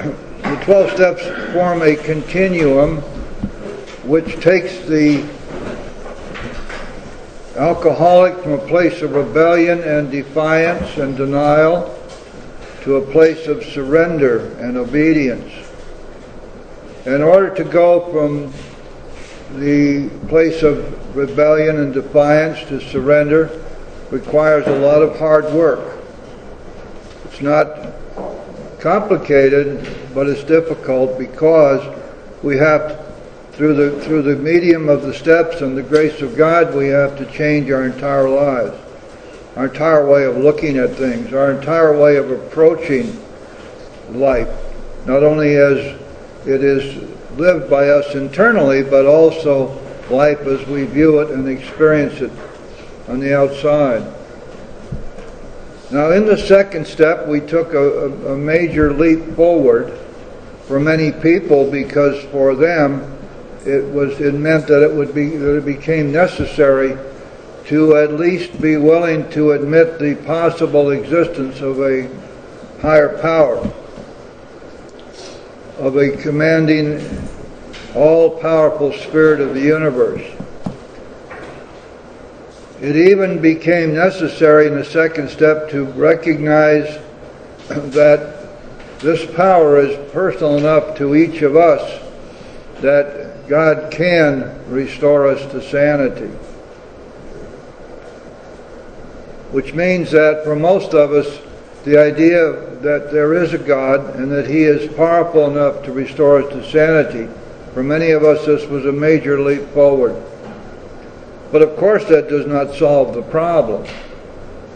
The 12 steps form a continuum which takes the alcoholic from a place of rebellion and defiance and denial to a place of surrender and obedience. In order to go from the place of rebellion and defiance to surrender requires a lot of hard work. It's not complicated, but it's difficult because we have through the medium of the steps and the grace of God, we have to change our entire lives, our entire way of looking at things, our entire way of approaching life, not only as it is lived by us internally, but also life as we view it and experience it on the outside. Now, in the second step, we took a major leap forward for many people because for them it meant that it became necessary to at least be willing to admit the possible existence of a higher power, of a commanding, all-powerful spirit of the universe. It even became necessary in the second step to recognize that this power is personal enough to each of us that God can restore us to sanity. Which means that for most of us, the idea that there is a God and that He is powerful enough to restore us to sanity, for many of us this was a major leap forward. But of course that does not solve the problem.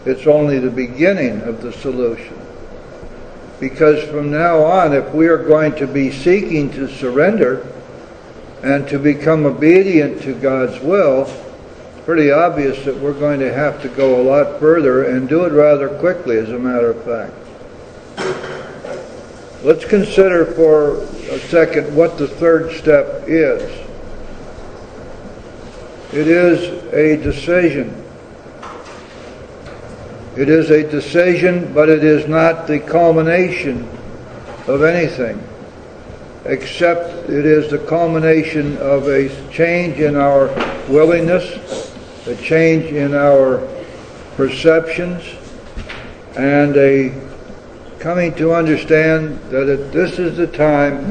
It's only the beginning of the solution. Because from now on, if we are going to be seeking to surrender and to become obedient to God's will, it's pretty obvious that we're going to have to go a lot further and do it rather quickly, as a matter of fact. Let's consider for a second what the third step is. It is a decision. It is a decision, but it is not the culmination of anything, except it is the culmination of a change in our willingness, a change in our perceptions, and a coming to understand that this is the time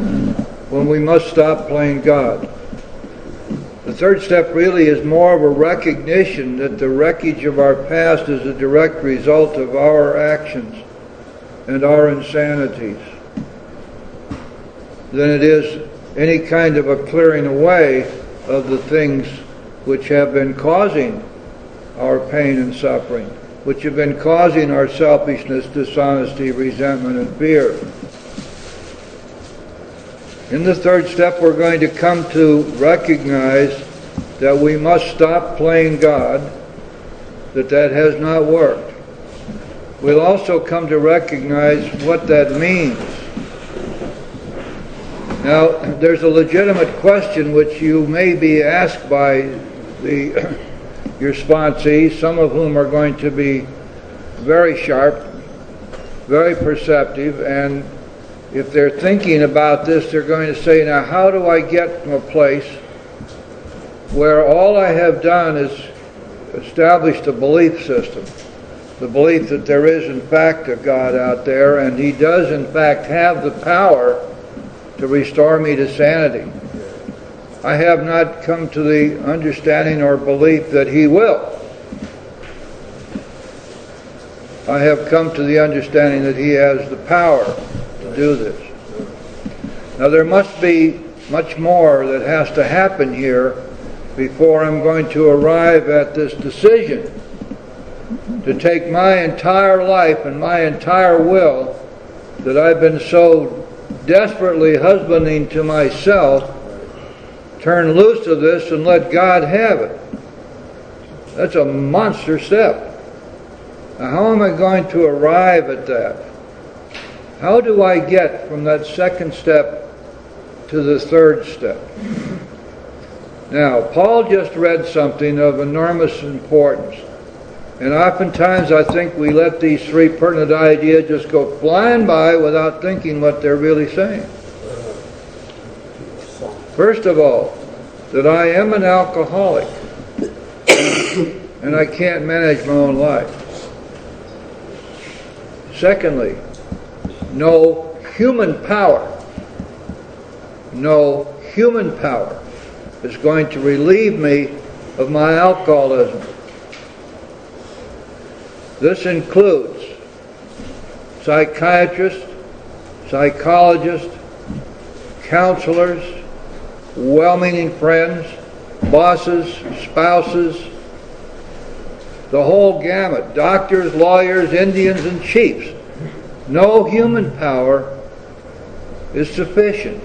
when we must stop playing God. The third step really is more of a recognition that the wreckage of our past is a direct result of our actions and our insanities than it is any kind of a clearing away of the things which have been causing our pain and suffering, which have been causing our selfishness, dishonesty, resentment, and fear. In the third step, we're going to come to recognize that we must stop playing God, that has not worked. We'll also come to recognize what that means. Now, there's a legitimate question which you may be asked by your sponsees, some of whom are going to be very sharp, very perceptive, and if they're thinking about this, they're going to say, now how do I get from a place where all I have done is established a belief system, the belief that there is in fact a God out there, and He does in fact have the power to restore me to sanity. I have not come to the understanding or belief that He will. I have come to the understanding that He has the power to do this. Now there must be much more that has to happen here before I'm going to arrive at this decision to take my entire life and my entire will that I've been so desperately husbanding to myself, turn loose of this and let God have it. That's a monster step. Now, how am I going to arrive at that? How do I get from that second step to the third step? Now, Paul just read something of enormous importance. And oftentimes I think we let these three pertinent ideas just go flying by without thinking what they're really saying. First of all, that I am an alcoholic and I can't manage my own life. Secondly, no human power is going to relieve me of my alcoholism. This includes psychiatrists, psychologists, counselors, well-meaning friends, bosses, spouses, the whole gamut, doctors, lawyers, Indians, and chiefs. No human power is sufficient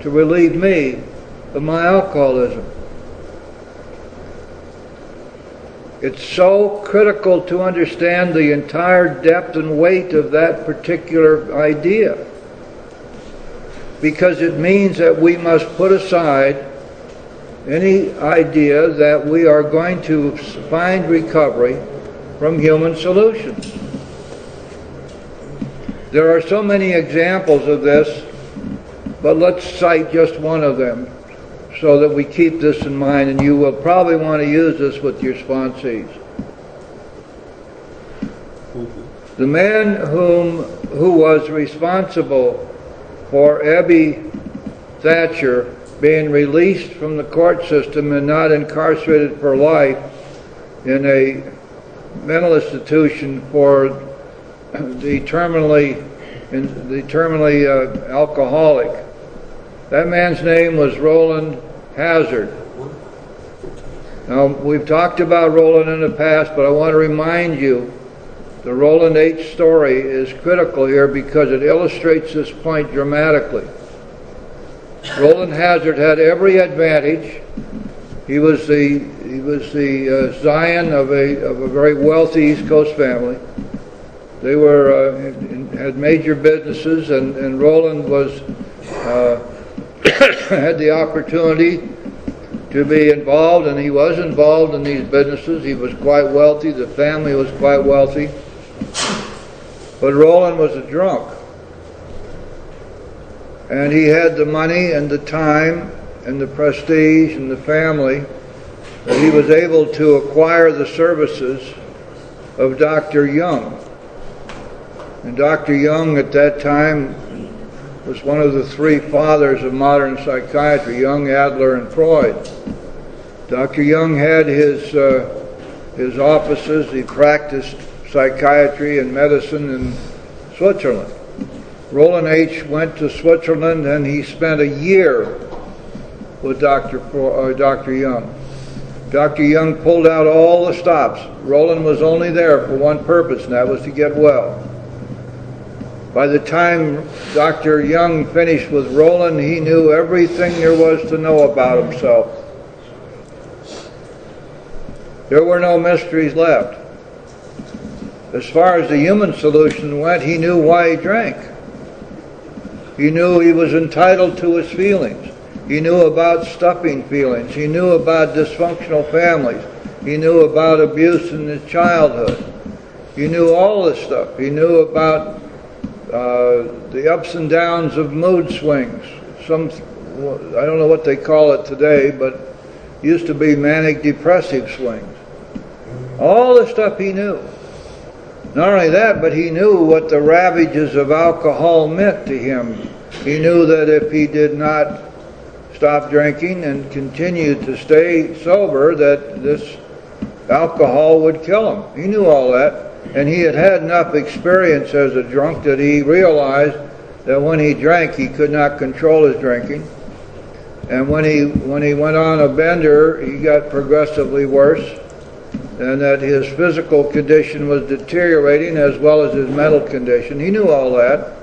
to relieve me of my alcoholism. It's so critical to understand the entire depth and weight of that particular idea, because it means that we must put aside any idea that we are going to find recovery from human solutions. There are so many examples of this, but let's cite just one of them so that we keep this in mind, and you will probably want to use this with your sponsees. The man who was responsible for Abby Thatcher being released from the court system and not incarcerated for life in a mental institution for the terminally alcoholic. That man's name was Roland Hazard. Now, we've talked about Roland in the past, but I want to remind you the Roland H. story is critical here because it illustrates this point dramatically. Roland Hazard had every advantage. He was the scion of a very wealthy East Coast family. They had major businesses, and Roland was had the opportunity to be involved, and he was involved in these businesses. He was quite wealthy. The family was quite wealthy. But Roland was a drunk. And he had the money and the time and the prestige and the family that he was able to acquire the services of Dr. Jung. And Dr. Jung at that time was one of the three fathers of modern psychiatry, Jung, Adler, and Freud. Dr. Jung had his offices. He practiced psychiatry and medicine in Switzerland. Roland H. went to Switzerland and he spent a year with Dr. Jung. Dr. Jung pulled out all the stops. Roland was only there for one purpose, and that was to get well. By the time Dr. Jung finished with Roland, he knew everything there was to know about himself. There were no mysteries left. As far as the human solution went, he knew why he drank. He knew he was entitled to his feelings. He knew about stuffing feelings. He knew about dysfunctional families. He knew about abuse in his childhood. He knew all this stuff. He knew about the ups and downs of mood swings. I don't know what they call it today, but used to be manic depressive swings. All the stuff he knew. Not only that, but he knew what the ravages of alcohol meant to him. He knew that if he did not stop drinking and continue to stay sober, that this alcohol would kill him. He knew all that, and he had had enough experience as a drunk that he realized that when he drank, he could not control his drinking. And when he went on a bender, he got progressively worse, and that his physical condition was deteriorating as well as his mental condition. He knew all that.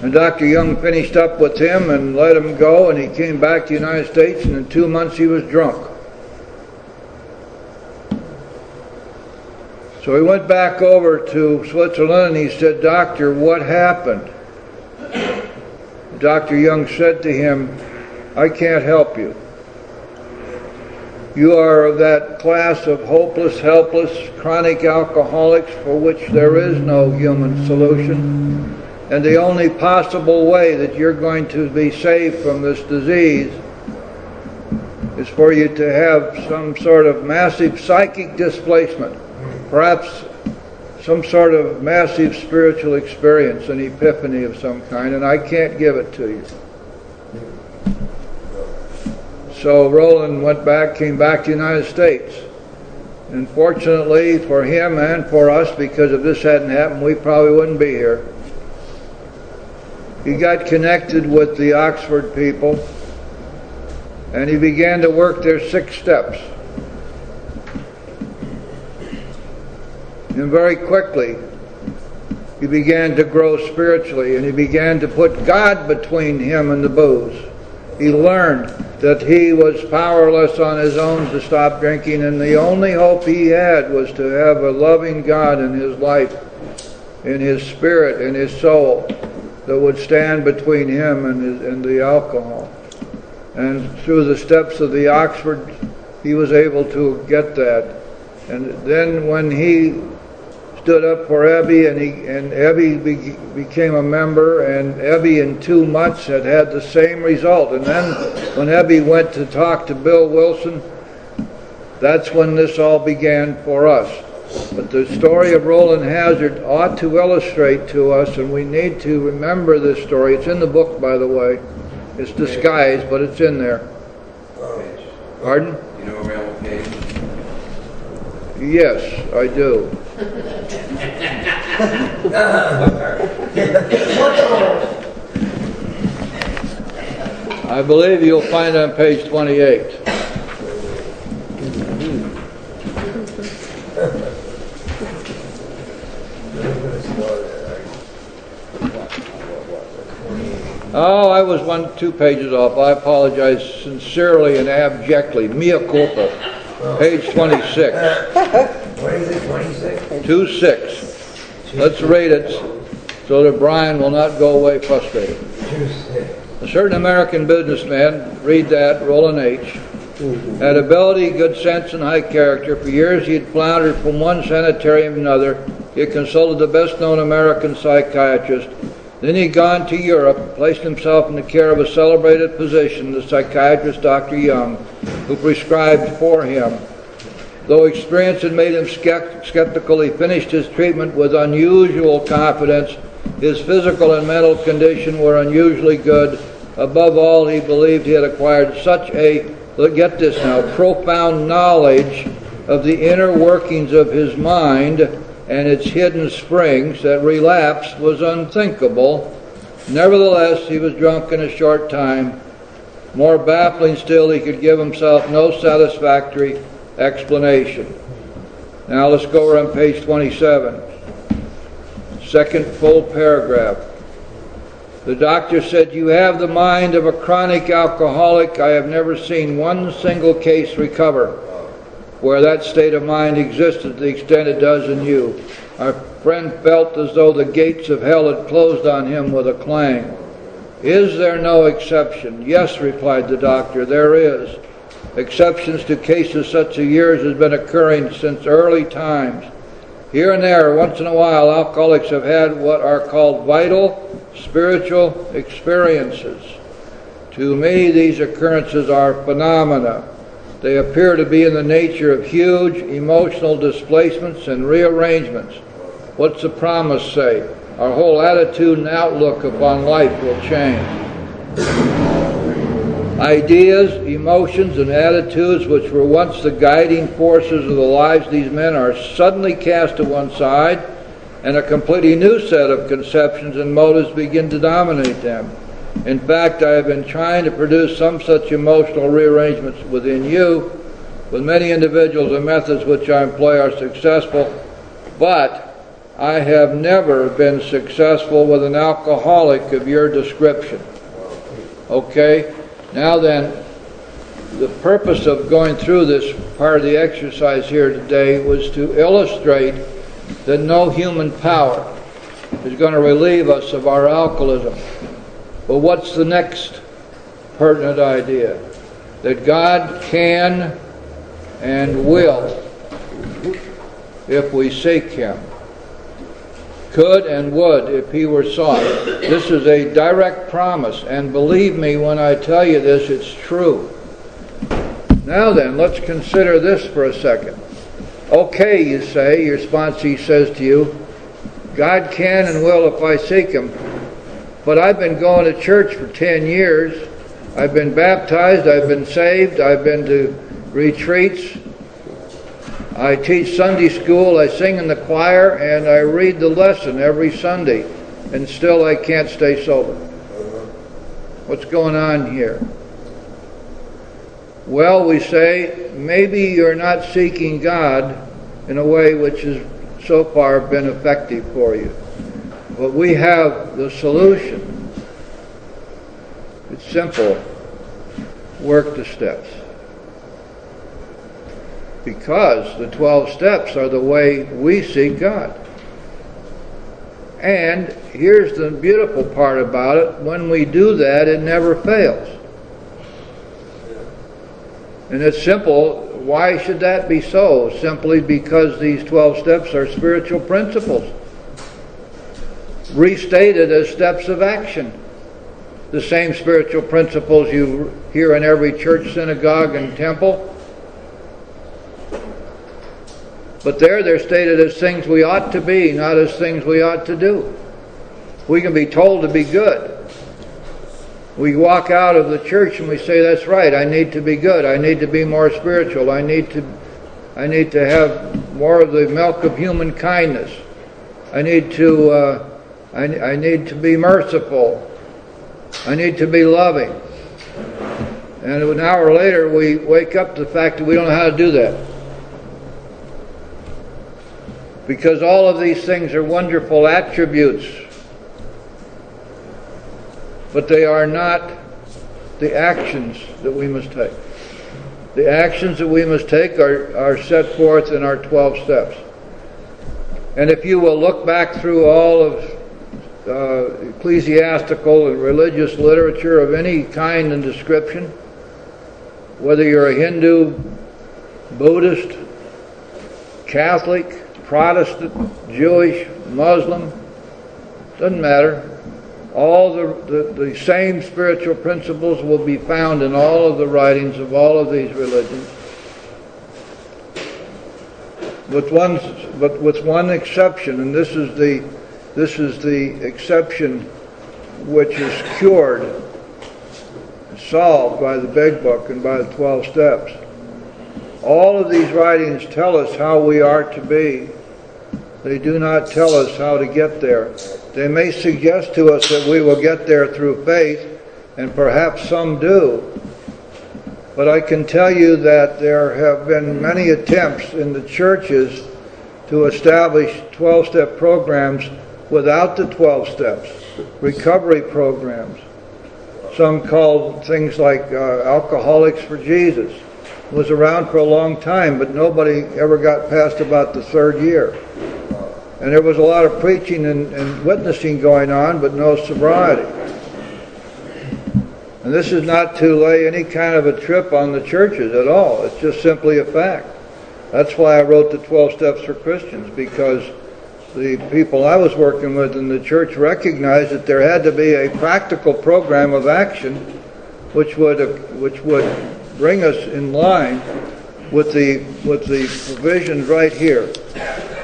And Dr. Jung finished up with him and let him go, and he came back to the United States, and in 2 months he was drunk. So he went back over to Switzerland and he said, "Doctor, what happened?" Dr. Jung said to him, "I can't help you. You are of that class of hopeless, helpless, chronic alcoholics for which there is no human solution. And the only possible way that you're going to be saved from this disease is for you to have some sort of massive psychic displacement, perhaps some sort of massive spiritual experience, an epiphany of some kind, and I can't give it to you. So Roland came back to the United States. And fortunately for him and for us, because if this hadn't happened, we probably wouldn't be here. He got connected with the Oxford people, and he began to work their 6 steps. And very quickly, he began to grow spiritually, and he began to put God between him and the booze. He learned that he was powerless on his own to stop drinking, and the only hope he had was to have a loving God in his life, in his spirit, in his soul, that would stand between him and the alcohol. And through the steps of the Oxford, he was able to get that. And then when he stood up for Ebby, and Ebby became a member, and Ebby in 2 months had the same result. And then when Ebby went to talk to Bill Wilson, that's when this all began for us. But the story of Roland Hazard ought to illustrate to us, and we need to remember this story. It's in the book, by the way. It's disguised, but it's in there. Pardon? You know Randall Page? Yes, I do. I believe you'll find on page 28. Oh, I was 2 pages off. I apologize sincerely and abjectly. Mea culpa. Page 26. What is it, 26? 2:6. Let's read it so that Brian will not go away frustrated. 26. A certain American businessman, read that, Roland H., had ability, good sense, and high character. For years he had floundered from one sanitarium to another. He had consulted the best-known American psychiatrist. Then he had gone to Europe, placed himself in the care of a celebrated physician, the psychiatrist Dr. Young, who prescribed for him. Though experience had made him skeptical, he finished his treatment with unusual confidence. His physical and mental condition were unusually good. Above all, he believed he had acquired such a, get this now, profound knowledge of the inner workings of his mind and its hidden springs that relapse was unthinkable. Nevertheless, he was drunk in a short time. More baffling still, he could give himself no satisfactory explanation. Now let's go over on page 27. Second full paragraph. The doctor said, "You have the mind of a chronic alcoholic. I have never seen one single case recover where that state of mind existed to the extent it does in you." Our friend felt as though the gates of hell had closed on him with a clang. "Is there no exception?" "Yes," replied the doctor, "there is. Exceptions to cases such as yours has been occurring since early times. Here and there, once in a while, alcoholics have had what are called vital spiritual experiences. To me, these occurrences are phenomena. They appear to be in the nature of huge emotional displacements and rearrangements. What's the promise say? Our whole attitude and outlook upon life will change. Ideas, emotions, and attitudes which were once the guiding forces of the lives of these men are suddenly cast to one side, and a completely new set of conceptions and motives begin to dominate them. In fact, I have been trying to produce some such emotional rearrangements within you. With many individuals, the methods which I employ are successful, but I have never been successful with an alcoholic of your description." Okay? Now then, the purpose of going through this part of the exercise here today was to illustrate that no human power is going to relieve us of our alcoholism. But what's the next pertinent idea? That God can and will if we seek Him. Could and would if He were sought. This is a direct promise, and believe me when I tell you this, it's true. Now then, let's consider this for a second. Okay, you say, your sponsee says to you, God can and will if I seek Him. But I've been going to church for 10 years. I've been baptized, I've been saved, I've been to retreats. I teach Sunday school, I sing in the choir, and I read the lesson every Sunday. And still I can't stay sober. What's going on here? Well, we say, maybe you're not seeking God in a way which has so far been effective for you. But we have the solution. It's simple. Work the steps. Because the 12 steps are the way we seek God. And here's the beautiful part about it. When we do that, it never fails. And it's simple. Why should that be so? Simply because these 12 steps are spiritual principles, restated as steps of action. The same spiritual principles you hear in every church, synagogue, and temple. But they're stated as things we ought to be, not as things we ought to do. We can be told to be good. We walk out of the church and we say, that's right, I need to be good. I need to be more spiritual. I need to have more of the milk of human kindness. I need to be merciful. I need to be loving. And an hour later we wake up to the fact that we don't know how to do that. Because all of these things are wonderful attributes, but they are not the actions that we must take. The actions that we must take are set forth in our 12 steps. And if you will look back through all of ecclesiastical and religious literature of any kind and description, whether you're a Hindu, Buddhist, Catholic, Protestant, Jewish, Muslim, doesn't matter. All the same spiritual principles will be found in all of the writings of all of these religions. But with one exception, and this is the exception which is cured, solved by the Big Book and by the 12 steps. All of these writings tell us how we are to be. They do not tell us how to get there. They may suggest to us that we will get there through faith, and perhaps some do. But I can tell you that there have been many attempts in the churches to establish 12-step programs without the 12 steps, recovery programs. Some called things like Alcoholics for Jesus. It was around for a long time, but nobody ever got past about the third year. And there was a lot of preaching and witnessing going on, but no sobriety. And this is not to lay any kind of a trip on the churches at all. It's just simply a fact. That's why I wrote the 12 Steps for Christians, because the people I was working with in the church recognized that there had to be a practical program of action which would bring us in line with the provisions right here.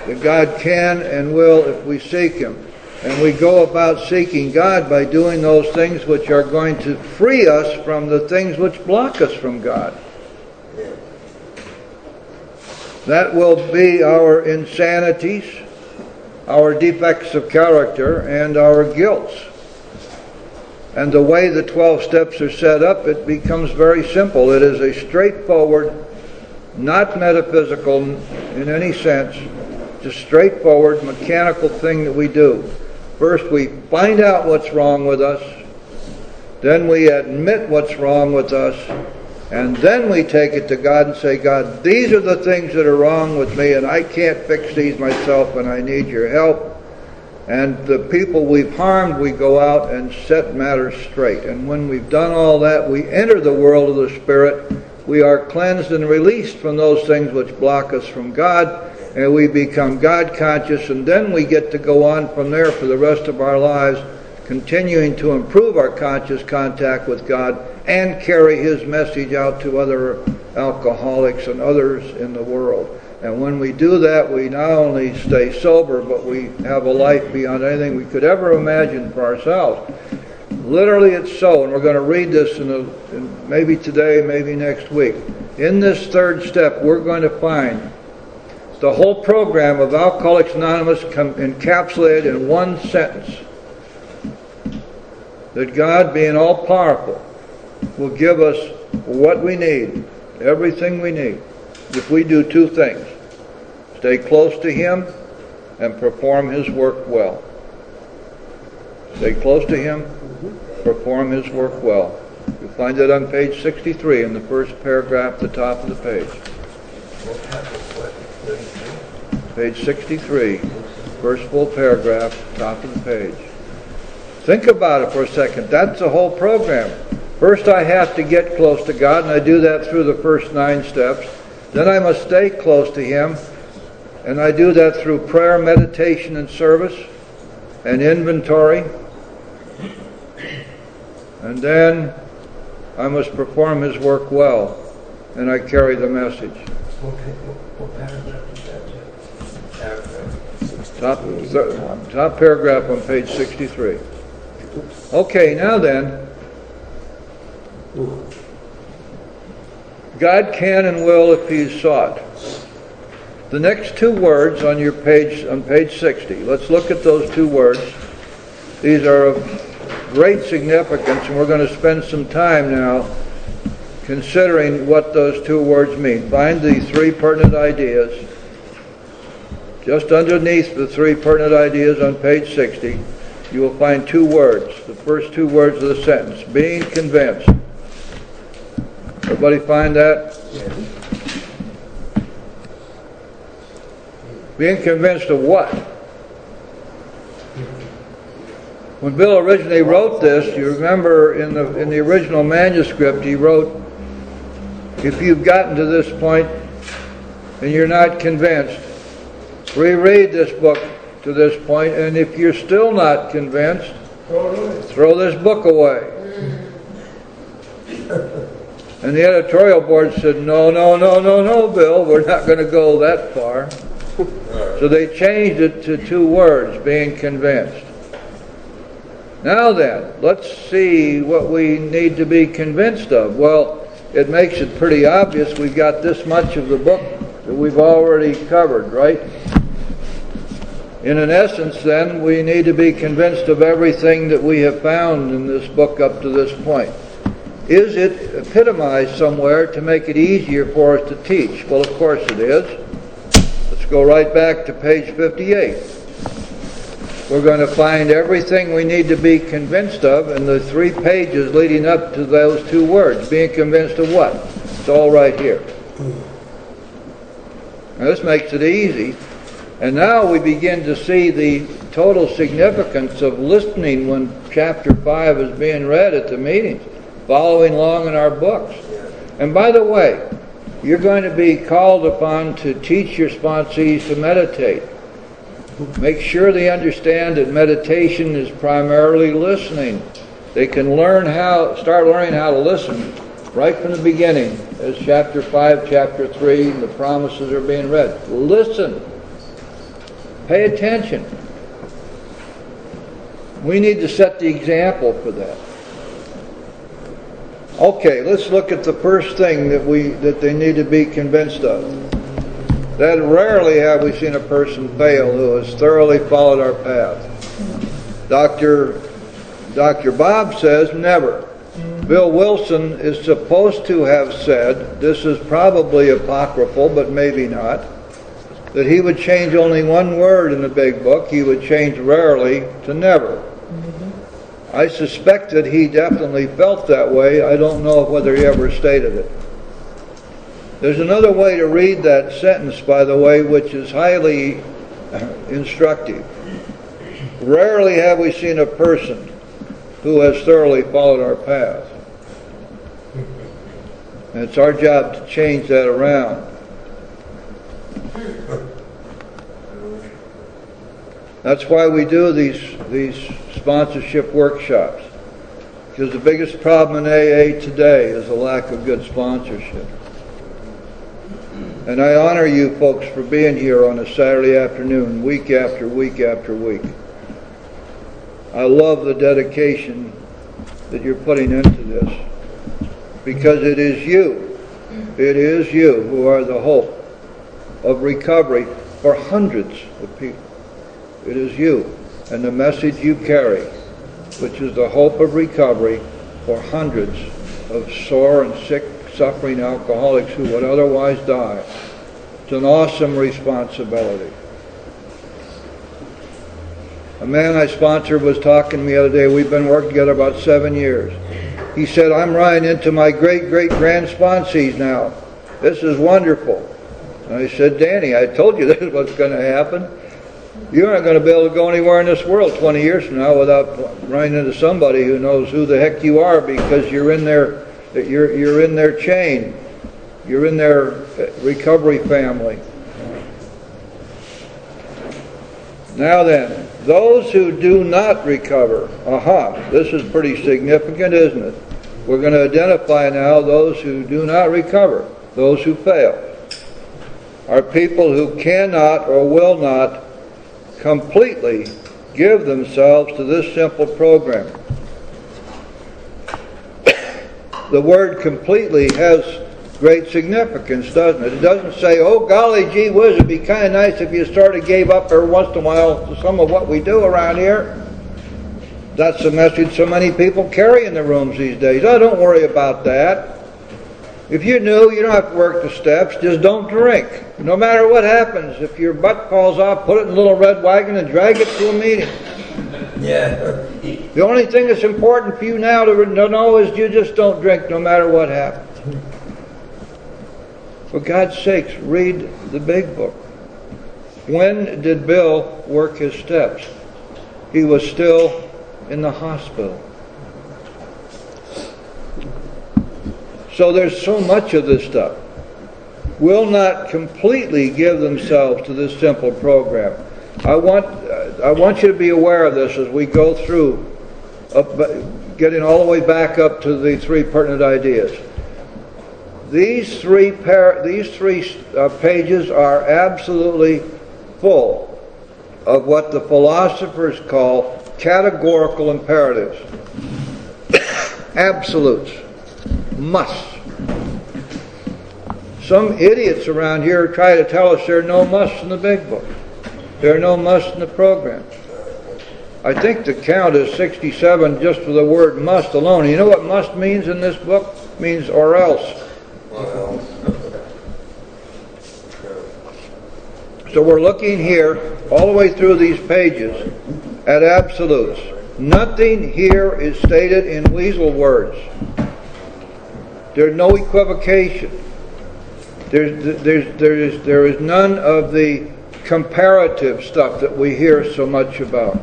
That God can and will if we seek Him. And we go about seeking God by doing those things which are going to free us from the things which block us from God. That will be our insanities, our defects of character, and our guilts. And the way the 12 steps are set up, it becomes very simple. It is a straightforward, not metaphysical in any sense, just straightforward, mechanical thing that we do. First, we find out what's wrong with us. Then we admit what's wrong with us. And then we take it to God and say, God, these are the things that are wrong with me, and I can't fix these myself, and I need your help. And the people we've harmed, we go out and set matters straight. And when we've done all that, we enter the world of the Spirit, we are cleansed and released from those things which block us from God, and we become God conscious, and then we get to go on from there for the rest of our lives, continuing to improve our conscious contact with God and carry His message out to other alcoholics and others in the world. And when we do that, we not only stay sober, but we have a life beyond anything we could ever imagine for ourselves. Literally it's so, and we're going to read this in maybe today, maybe next week. In this third step, we're going to find the whole program of Alcoholics Anonymous encapsulated in one sentence. That God, being all-powerful, will give us what we need, everything we need, if we do two things: stay close to Him and perform His work well. Stay close to Him, perform His work well. You'll find it on page 63 in the first paragraph at the top of the page. Page 63, first full paragraph, top of the page. Think about it for a second. That's the whole program. First I have to get close to God, and I do that through the first 9 steps. Then I must stay close to Him, and I do that through prayer, meditation, and service, and inventory. And then I must perform His work well, and I carry the message. What paragraph is that? Top paragraph on page 63. Okay, now then, God can and will if He is sought. The next 2 words on your page, on page 60, let's look at those 2 words. These are of great significance, and we're going to spend some time now considering what those 2 words mean. Find the 3 pertinent ideas. Just underneath the 3 pertinent ideas on page 60, you will find 2 words. The first 2 words of the sentence: being convinced. Everybody find that? Yes. Being convinced of what? When Bill originally wrote this, you remember in the original manuscript he wrote, if you've gotten to this point and you're not convinced, reread this book to this point, and if you're still not convinced, throw this book away. And the editorial board said, no, Bill, we're not going to go that far. So they changed it to 2 words, being convinced. Now then, let's see what we need to be convinced of. Well, it makes it pretty obvious. We've got this much of the book that we've already covered, right? In an essence, then, we need to be convinced of everything that we have found in this book up to this point. Is it epitomized somewhere to make it easier for us to teach? Well, of course it is. Let's go right back to page 58. We're going to find everything we need to be convinced of in the 3 pages leading up to those 2 words. Being convinced of what? It's all right here. Now, this makes it easy. And now we begin to see the total significance of listening when chapter 5 is being read at the meetings, following along in our books. And by the way, you're going to be called upon to teach your sponsees to meditate. Make sure they understand that meditation is primarily listening. They can start learning how to listen right from the beginning, as chapter 5, chapter 3, and the promises are being read. Listen. Pay attention. We need to set the example for that. Okay, let's look at the first thing that they need to be convinced of. That rarely have we seen a person fail who has thoroughly followed our path. Dr. Bob says never. Bill Wilson is supposed to have said, this is probably apocryphal, but maybe not, that he would change only 1 word in the big book. He would change rarely to never. I suspect that he definitely felt that way. I don't know whether he ever stated it. There's another way to read that sentence, by the way, which is highly instructive. Rarely have we seen a person who has thoroughly followed our path. And it's our job to change that around. That's why we do these sponsorship workshops. Because the biggest problem in AA today is a lack of good sponsorship. And I honor you folks for being here on a Saturday afternoon, week after week after week. I love the dedication that you're putting into this. Because it is you who are the hope of recovery for hundreds of people. It is you and the message you carry, which is the hope of recovery for hundreds of sore and sick, suffering alcoholics who would otherwise die. It's an awesome responsibility. A man I sponsored was talking to me the other day. We've been working together about 7 years. He said, I'm running into my great-great-grand sponsees now. This is wonderful. And I said, Danny, I told you this is what's going to happen. You aren't going to be able to go anywhere in this world 20 years from now without running into somebody who knows who the heck you are, because you're in their chain. You're in their recovery family. Now then, those who do not recover. This is pretty significant, isn't it? We're going to identify now those who do not recover, those who fail, are people who cannot or will not completely give themselves to this simple program. The word completely has great significance, doesn't it? It doesn't say, oh golly gee whiz, it'd be kind of nice if you sort of gave up every once in a while to some of what we do around here. That's the message so many people carry in the rooms these days. Oh, don't worry about that. If you knew, you don't have to work the steps, just don't drink. No matter what happens, if your butt falls off, put it in a little red wagon and drag it to a meeting. Yeah. The only thing that's important for you now to know is you just don't drink no matter what happens. For God's sakes, read the big book. When did Bill work his steps? He was still in the hospital. So there's so much of this stuff. Will not completely give themselves to this simple program. I want you to be aware of this as we go through, getting all the way back up to the three pertinent ideas. These three pages are absolutely full of what the philosophers call categorical imperatives. Absolutes. Must. Some idiots around here try to tell us there are no musts in the big book. There are no musts in the program. I think the count is 67 just for the word must alone. You know what must means in this book? It means or else. So we're looking here all the way through these pages at absolutes. Nothing here is stated in weasel words. There's no equivocation. There is none of the comparative stuff that we hear so much about.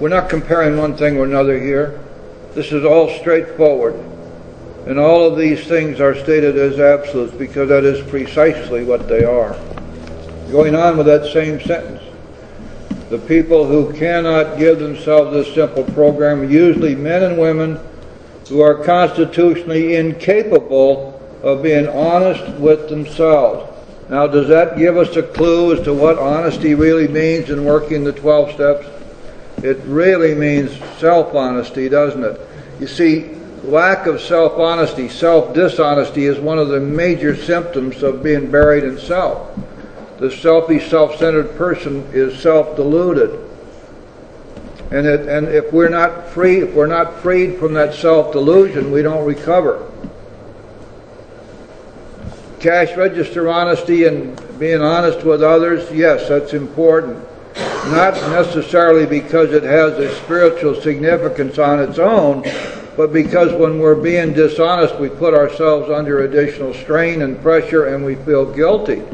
We're not comparing one thing or another here. This is all straightforward. And all of these things are stated as absolutes because that is precisely what they are. Going on with that same sentence. The people who cannot give themselves this simple program, usually men and women who are constitutionally incapable of being honest with themselves. Now, does that give us a clue as to what honesty really means in working the 12 steps? It really means self-honesty, doesn't it? You see, lack of self-honesty, self-dishonesty is one of the major symptoms of being buried in self. The selfish, self-centered person is self-deluded. And if we're not freed from that self-delusion, we don't recover. Cash register honesty and being honest with others, yes, that's important. Not necessarily because it has a spiritual significance on its own, but because when we're being dishonest, we put ourselves under additional strain and pressure and we feel guilty.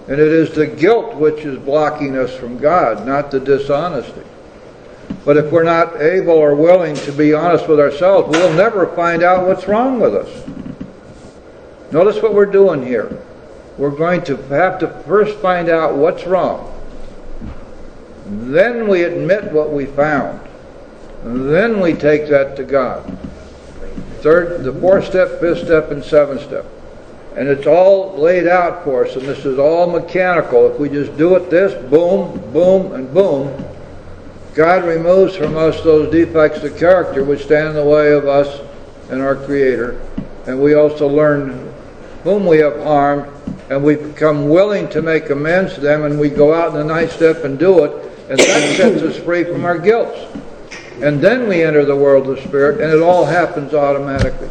And it is the guilt which is blocking us from God, not the dishonesty. But if we're not able or willing to be honest with ourselves, we'll never find out what's wrong with us. Notice what we're doing here. We're going to have to first find out what's wrong. Then we admit what we found. Then we take that to God. Third, the fourth step, fifth step, and seventh step. And it's all laid out for us, and this is all mechanical. If we just do it this, boom, boom, and boom, God removes from us those defects of character which stand in the way of us and our Creator. And we also learn whom we have harmed, and we become willing to make amends to them, and we go out in the ninth step and do it, and that sets us free from our guilt. And then we enter the world of the Spirit, and it all happens automatically.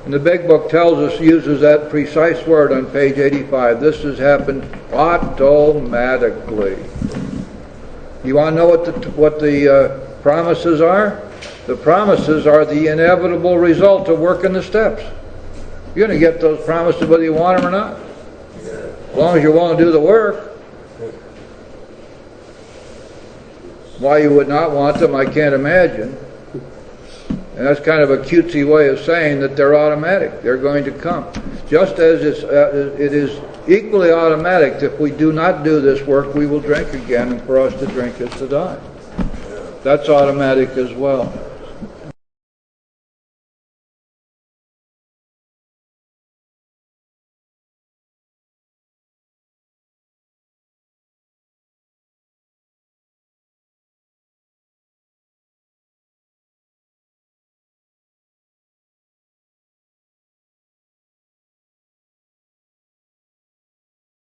And the Big Book tells us, uses that precise word on page 85. This has happened automatically. You want to know what the promises are? The promises are the inevitable result of working the steps. You're going to get those promises whether you want them or not. As long as you're willing to do the work. Why you would not want them, I can't imagine. And that's kind of a cutesy way of saying that they're automatic. They're going to come. Just as it is equally automatic that if we do not do this work, we will drink again, and for us to drink is to die. That's automatic as well.